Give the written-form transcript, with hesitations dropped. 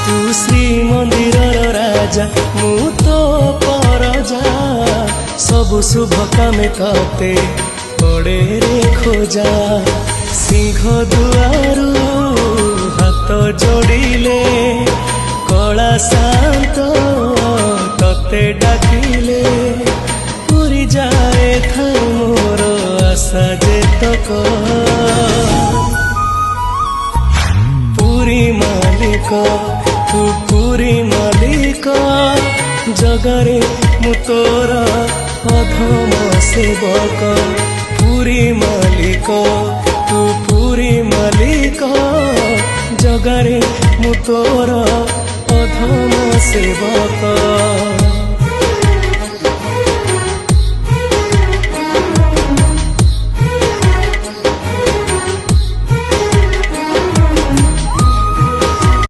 तू श्रीमंदिर राजा मु तो परजा सबु शुभ कामे तते पड़े रे खोजा सिंह दुआरू हाथ जोड़िले कला शांत तते डाकिले पूरी जाए था मोर आशा जेतक पूरी मालिक तू पूरी मालिक जगरे मु तोर अधम सेवक पूरी मालिक तू पूरी मालिक जगरे मु तोर अधम सेवक।